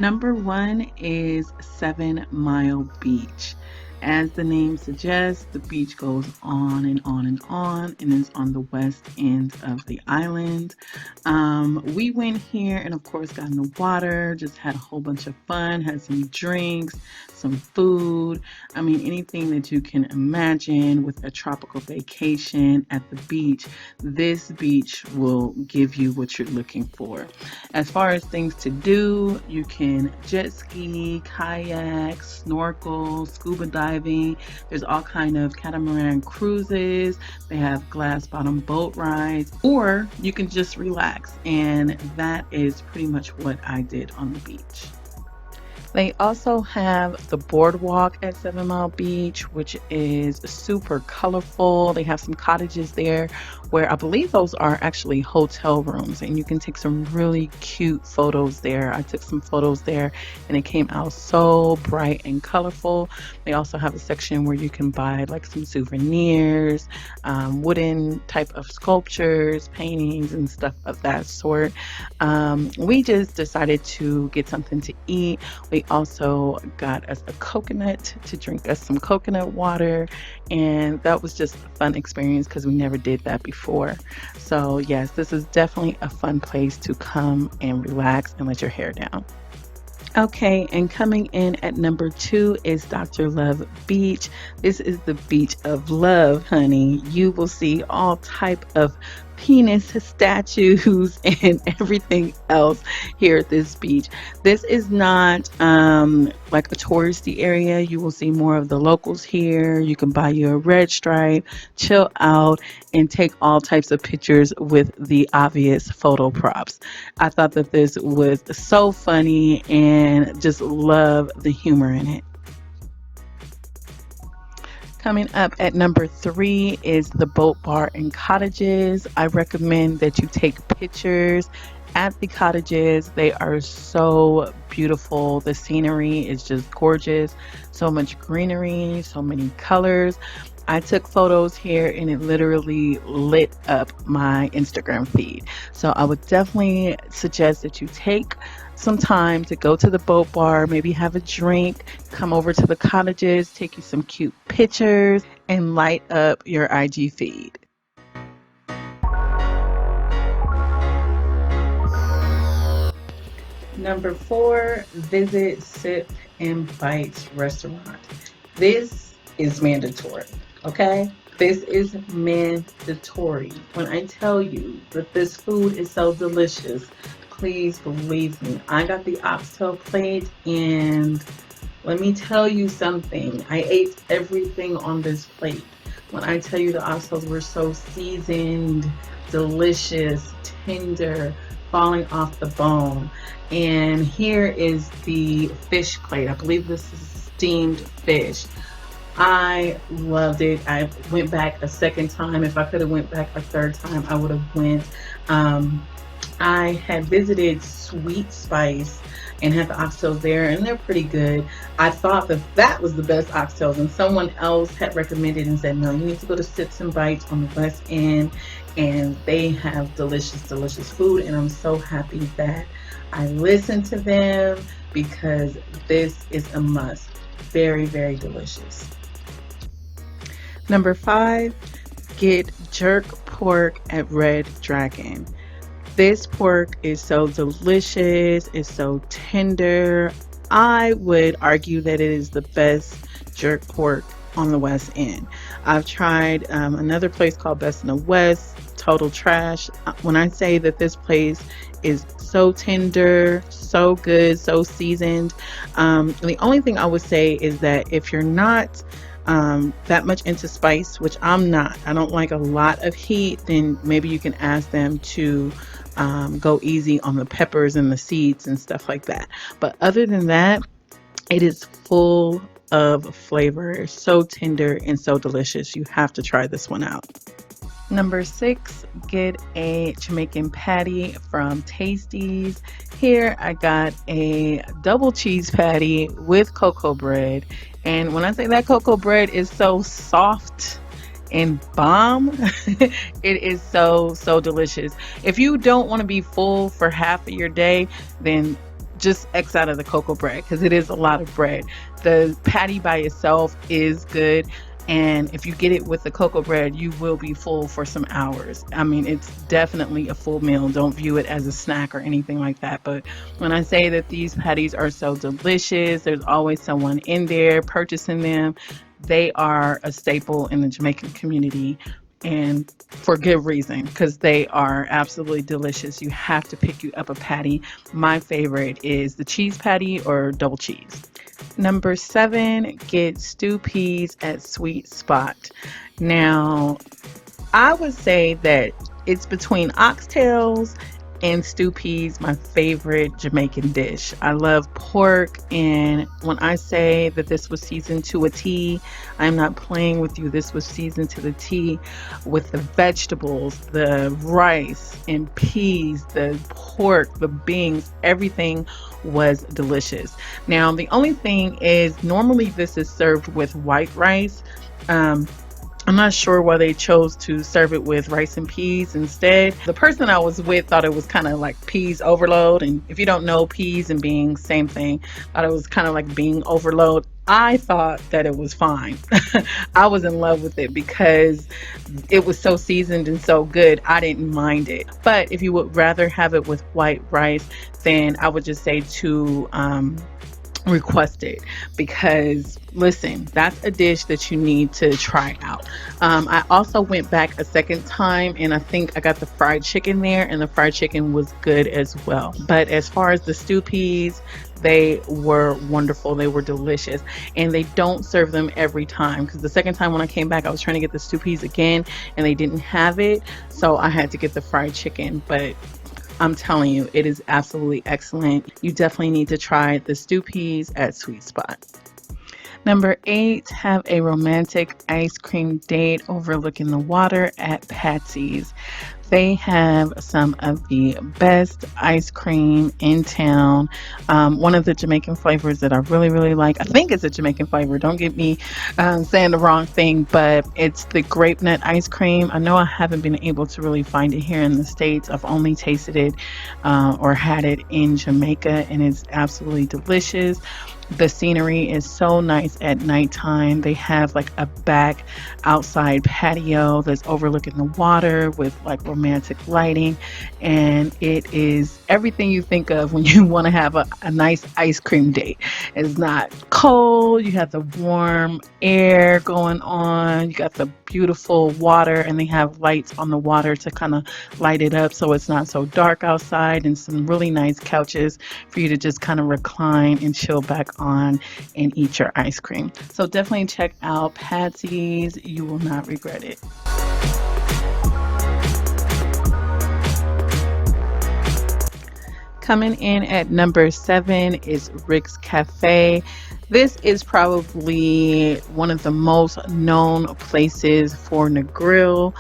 Number one is 7 Mile Beach. As the name suggests, the beach goes on and on and on, and is on the west end of the island. We went here and, of course, got in the water, just had a whole bunch of fun, had some drinks, some food. I mean, anything that you can imagine with a tropical vacation at the beach, this beach will give you what you're looking for. As far as things to do, you can jet ski, kayak, snorkel, scuba diving. There's all kind of catamaran cruises. They have glass bottom boat rides, or you can just relax. And that is pretty much what I did on the beach. They also have the boardwalk at 7 Mile Beach, which is super colorful. They have some cottages there where I believe those are actually hotel rooms, and you can take some really cute photos there. I took some photos there and it came out so bright and colorful. They also have a section where you can buy like some souvenirs, wooden type of sculptures, paintings, and stuff of that sort. We just decided to get something to eat. We also got us a coconut to drink us some coconut water, and that was just a fun experience because we never did that before. So yes, this is definitely a fun place to come and relax and let your hair down. Okay, and coming in at number two is Dr. Love Beach. This is the beach of love, honey. You will see all type of penis statues and everything else here at this beach. This is not like a touristy area. You will see more of the locals here. You can buy you a red stripe, chill out, and take all types of pictures with the obvious photo props. I thought that this was so funny and just love the humor in it. Coming up at number three is the Boat Bar and Cottages. I recommend that you take pictures at the cottages. They are so beautiful. The scenery is just gorgeous. So much greenery, so many colors. I took photos here and it literally lit up my Instagram feed. So I would definitely suggest that you take some time to go to the boat bar, maybe have a drink, come over to the cottages, take you some cute pictures, and light up your IG feed. Number four, visit Sip and Bites restaurant. This is mandatory, okay? This is mandatory. When I tell you that this food is so delicious, please believe me. I got the oxtail plate, and let me tell you something. I ate everything on this plate. When I tell you the oxtails were so seasoned, delicious, tender, falling off the bone. And here is the fish plate. I believe this is steamed fish. I loved it. I went back a second time. If I could have went back a third time, I would have went. I had visited Sweet Spice and had the oxtails there, and they're pretty good. I thought that that was the best oxtails, and someone else had recommended and said, no, you need to go to Sips and Bites on the West End, and they have delicious, delicious food, and I'm so happy that I listened to them because this is a must. Very, very delicious. Number five, get jerk pork at Red Dragon. This pork is so delicious, it's so tender. I would argue that it is the best jerk pork on the West End. I've tried another place called Best in the West, total trash. When I say that this place is so tender, so good, so seasoned, the only thing I would say is that if you're not that much into spice, which I'm not, I don't like a lot of heat, then maybe you can ask them to go easy on the peppers and the seeds and stuff like that. But other than that, it is full of flavor, so tender and so delicious. You have to try this one out. Number six, get a Jamaican patty from Tasties. Here I got a double cheese patty with cocoa bread. And when I say that cocoa bread is so soft and bomb, it is so delicious. If you don't want to be full for half of your day, then just X out of the cocoa bread because it is a lot of bread. The patty by itself is good, and if you get it with the cocoa bread, you will be full for some hours. I mean, it's definitely a full meal. Don't view it as a snack or anything like that. But when I say that these patties are so delicious, there's always someone in there purchasing them. They are a staple in the Jamaican community, and for good reason, because they are absolutely delicious. You have to pick you up a patty. My favorite is the cheese patty or double cheese. Number 7, get stew peas at Sweet Spot. Now, I would say that it's between oxtails and stew peas, my favorite Jamaican dish. I love pork, and when I say that this was seasoned to a T, I'm not playing with you. This was seasoned to the T with the vegetables, the rice and peas, the pork, the beans, everything was delicious. Now, the only thing is normally this is served with white rice. I'm not sure why they chose to serve it with rice and peas instead. The person I was with thought it was kind of like peas overload. And if you don't know, peas and beans, same thing. Thought it was kind of like bean overload. I thought that it was fine. I was in love with it because it was so seasoned and so good. I didn't mind it. But if you would rather have it with white rice, then I would just say to request it, because listen, that's a dish that you need to try out. I also went back a second time, and I think I got the fried chicken there, and the fried chicken was good as well. But as far as the stew peas, they were wonderful. They were delicious, and they don't serve them every time, because the second time when I came back, I was trying to get the stew peas again and they didn't have it, so I had to get the fried chicken. But I'm telling you, it is absolutely excellent. You definitely need to try the stew peas at Sweet Spot. Number 8, have a romantic ice cream date overlooking the water at PATSY'S. They have some of the best ice cream in town. One of the Jamaican flavors that I really like, I think it's a Jamaican flavor, don't get me saying the wrong thing, but it's the grape nut ice cream. I know I haven't been able to really find it here in the States. I've only tasted it or had it in Jamaica, and it's absolutely delicious. The scenery is so nice at nighttime. They have like a back outside patio that's overlooking the water with like romantic lighting, and it is everything you think of when you want to have a nice ice cream date. It's not cold, you have the warm air going on, you got the beautiful water, and they have lights on the water to kind of light it up so it's not so dark outside, and some really nice couches for you to just kind of recline and chill back on and eat your ice cream. So definitely check out PATSY'S. You will not regret it. Coming in at number 7 is Rick's Cafe. This is probably one of the most known places for Negril.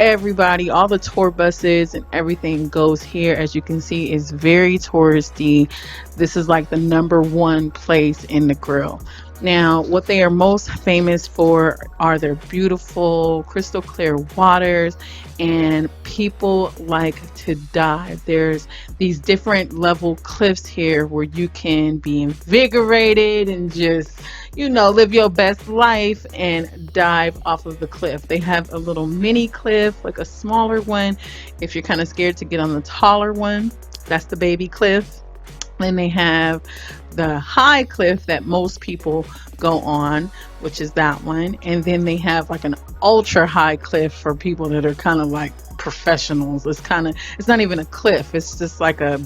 Everybody, all the tour buses and everything goes here. As you can see, it's very touristy. This is like the number 1 place in Negril. Now, what they are most famous for are their beautiful crystal clear waters, and people like to dive. There's these different level cliffs here where you can be invigorated and just, you know, live your best life and dive off of the cliff. They have a little mini cliff, like a smaller one. If you're kind of scared to get on the taller one, that's the baby cliff. Then they have the high cliff that most people go on, which is that one. And then they have like an ultra high cliff for people that are kind of like professionals. It's not even a cliff. It's just like a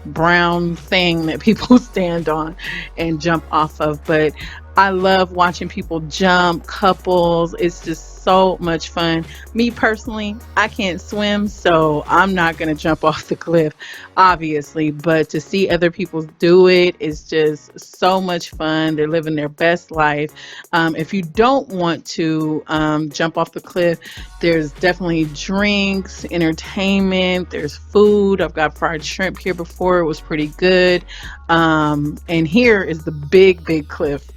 brown thing that people stand on and jump off of. But I love watching people jump, couples. It's just so much fun. Me personally, I can't swim, so I'm not going to jump off the cliff, obviously. But to see other people do it is just so much fun. They're living their best life. If you don't want to jump off the cliff, there's definitely drinks, entertainment, there's food. I've got fried shrimp here before. It was pretty good. And here is the big cliff.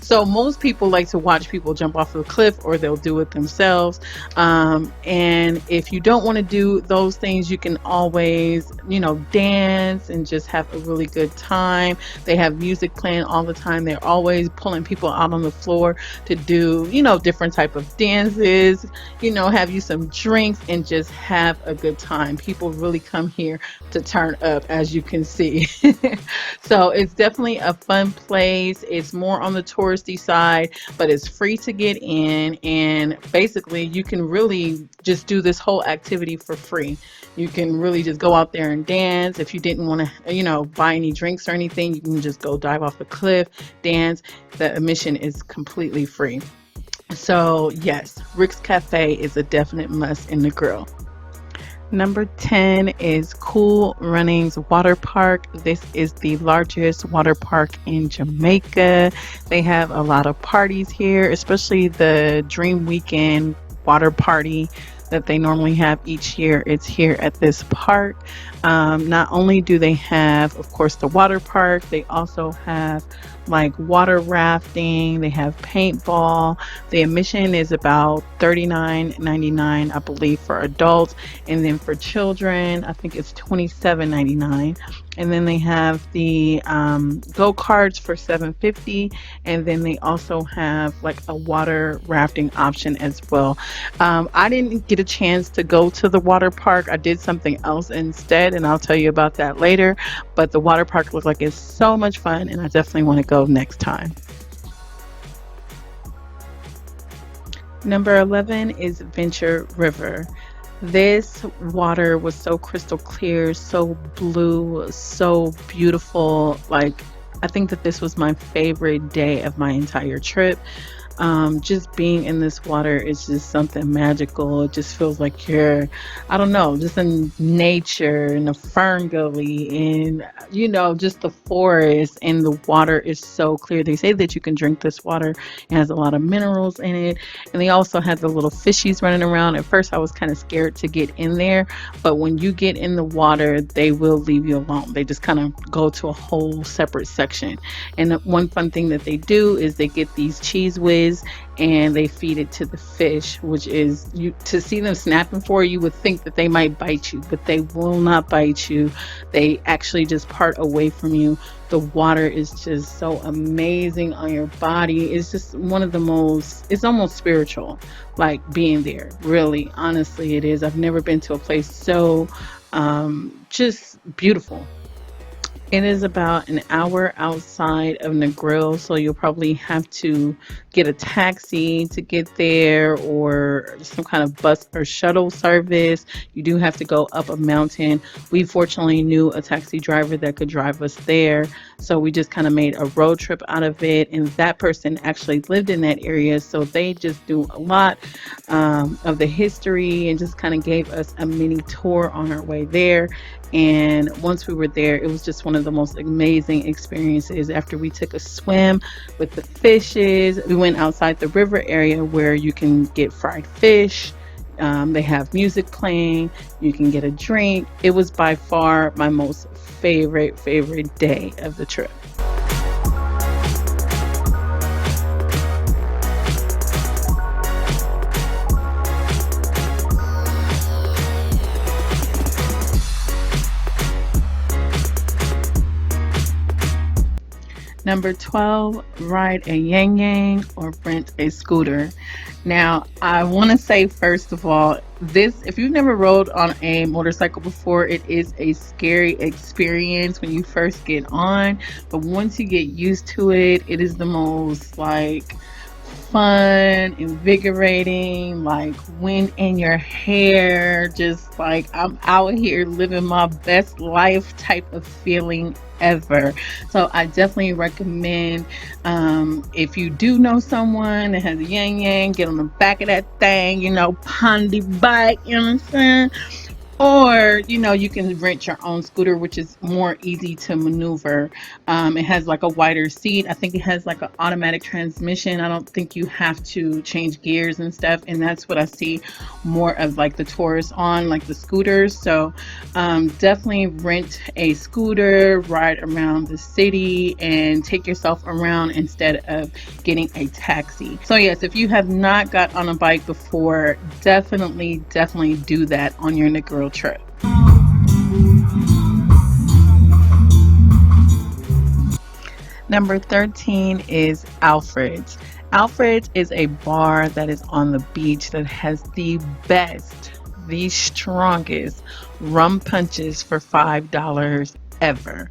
So most people like to watch people jump off the cliff, or they'll they'll do it themselves. And if you don't want to do those things, you can always, dance and just have a really good time. They have music playing all the time. They're always pulling people out on the floor to do, different type of dances, have you some drinks and just have a good time. People really come here to turn up, as you can see. So it's definitely a fun place. It's more on the touristy side, but it's free to get in. And basically, you can really just do this whole activity for free. You can really just go out there and dance. If you didn't want to, buy any drinks or anything, you can just go dive off the cliff, dance. The admission is completely free. So yes, Rick's Cafe is a definite must in Negril. Number 10 is KOOL Runnings Water Park. This is the largest water park in Jamaica. They have a lot of parties here, especially the Dream Weekend water party that they normally have each year. It's here at this park. Not only do they have, of course, the water park, they also have like water rafting, they have paintball. The admission is about $39.99, I believe, for adults, and then for children, I think it's $27.99. And then they have the go-karts for $7.50, and then they also have like a water rafting option as well. I didn't get a chance to go to the water park. I did something else instead, and I'll tell you about that later. But the water park looks like it's so much fun, and I definitely want to go next time. Number 11 is Venture River. This water was so crystal clear, so blue, so beautiful. Like, I think that this was my favorite day of my entire trip. Just being in this water is just something magical. It just feels like you're, I don't know, just in nature, in a fern gully, and just the forest, and the water is so clear. They say that you can drink this water. It has a lot of minerals in it, and they also have the little fishies running around. At first, I was kind of scared to get in there, but when you get in the water, they will leave you alone. They just kind of go to a whole separate section. And one fun thing that they do is they get these cheese whiz and they feed it to the fish, which is, you to see them snapping for you would think that they might bite you, but they will not bite you. They actually just part away from you. The water is just so amazing on your body. It's just one of the most, it's almost spiritual, like being there. Really, honestly, it is. I've never been to a place so just beautiful. It is about an hour outside of Negril, so you'll probably have to get a taxi to get there, or some kind of bus or shuttle service. You do have to go up a mountain. We fortunately knew a taxi driver that could drive us there, so we just kind of made a road trip out of it, and that person actually lived in that area, so they just do a lot of the history and just kind of gave us a mini tour on our way there. And once we were there, it was just one of the most amazing experiences. After we took a swim with the fishes, we went outside the river area where you can get fried fish. They have music playing. You can get a drink. It was by far my most favorite day of the trip. Number 12, ride a yang yang or rent a scooter. Now, I want to say, first of all, this, if you've never rode on a motorcycle before, it is a scary experience when you first get on. But once you get used to it, it is the most like fun, invigorating, like wind in your hair, just like I'm out here living my best life type of feeling ever. So I definitely recommend, if you do know someone that has a yang yang, get on the back of that thing, pondy bike, you know what I'm saying? Or, you know, you can rent your own scooter, which is more easy to maneuver. It has like a wider seat. I think it has like an automatic transmission. I don't think you have to change gears and stuff. And that's what I see more of like the tourists on, like the scooters. So definitely rent a scooter, ride around the city, and take yourself around instead of getting a taxi. So yes, if you have not got on a bike before, definitely do that on your Negril trip. Number 13 is ALFRED'S. ALFRED'S is a bar that is on the beach that has the best, the strongest rum punches for $5 ever.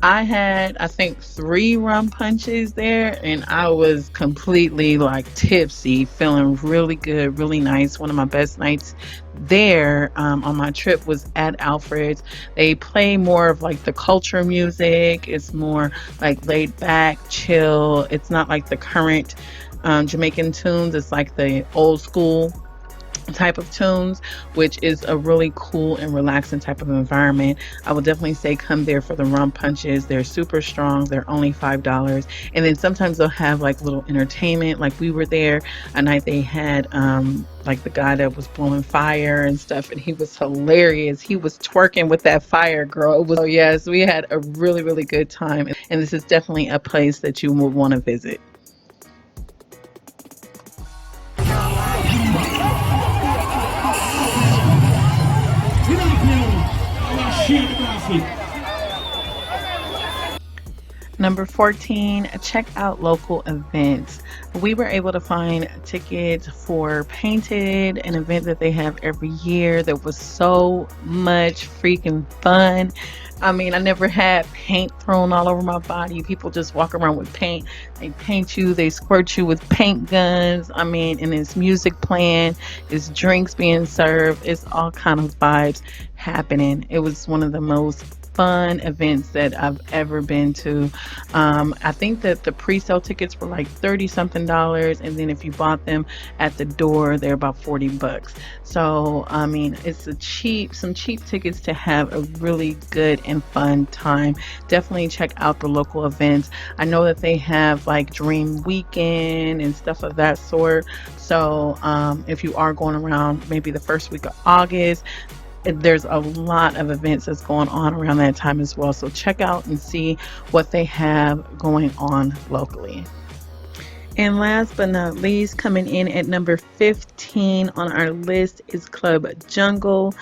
I had, I think, 3 rum punches there, and I was completely like tipsy, feeling really good, really nice. One of my best nights there on my trip was at ALFRED'S. They play more of like the culture music. It's more like laid back, chill. It's not like the current Jamaican tunes. It's like the old school type of tunes, which is a really cool and relaxing type of environment. I would definitely say come there for the rum punches. They're super strong. They're only $5. And then sometimes they'll have like little entertainment. Like we were there a night they had like the guy that was blowing fire and stuff, and he was hilarious. He was twerking with that fire, girl. It was, oh yes, we had a really good time, and this is definitely a place that you will want to visit. Number 14, check out local events. We were able to find tickets for Painted, an event that they have every year that was so much freaking fun. I mean, I never had paint thrown all over my body. People just walk around with paint. They paint you, they squirt you with paint guns. I mean, and it's music playing, it's drinks being served, it's all kind of vibes happening. It was one of the most fun events that I've ever been to. I think that the pre-sale tickets were like 30 something dollars, and then if you bought them at the door, they're about 40 bucks. So I mean, it's some cheap tickets to have a really good and fun time. Definitely check out the local events. I know that they have like Dream Weekend and stuff of that sort. So if you are going around maybe the first week of August, there's a lot of events that's going on around that time as well. So check out and see what they have going on locally. And last but not least, coming in at number 15 on our list is Club Jungle.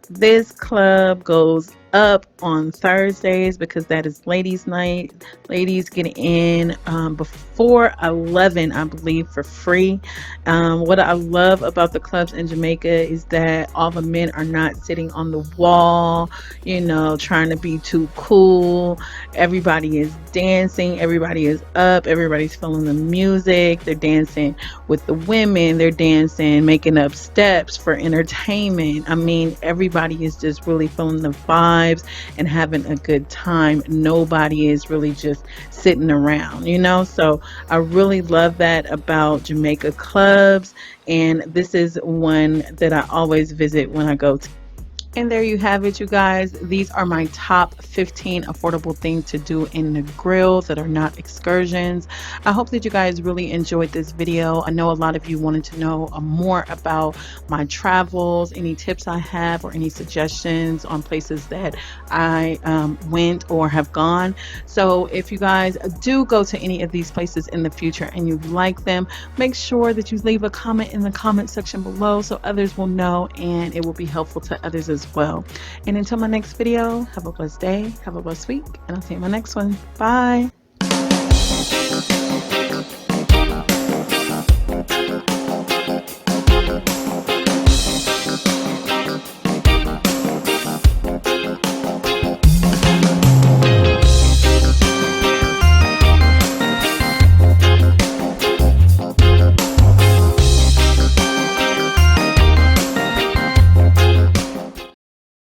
This club goes up on Thursdays because that is ladies' night. Ladies get in before 11, I believe, for free. What I love about the clubs in Jamaica is that all the men are not sitting on the wall, you know, trying to be too cool. Everybody is dancing, everybody is up, everybody's feeling the music. They're dancing with the women, they're dancing, making up steps for entertainment. I mean, everybody is just really feeling the vibes and having a good time. Nobody is really just sitting around, you know. So I really love that about Jamaica clubs, and this is one that I always visit when I go to. And there you have it, you guys. These are my top 15 affordable things to do in Negril that are not excursions. I hope that you guys really enjoyed this video. I know a lot of you wanted to know more about my travels, any tips I have, or any suggestions on places that I went or have gone. So if you guys do go to any of these places in the future and you like them, make sure that you leave a comment in the comment section below so others will know, and it will be helpful to others as well. And until my next video, have a blessed day, have a blessed week, and I'll see you in my next one. Bye.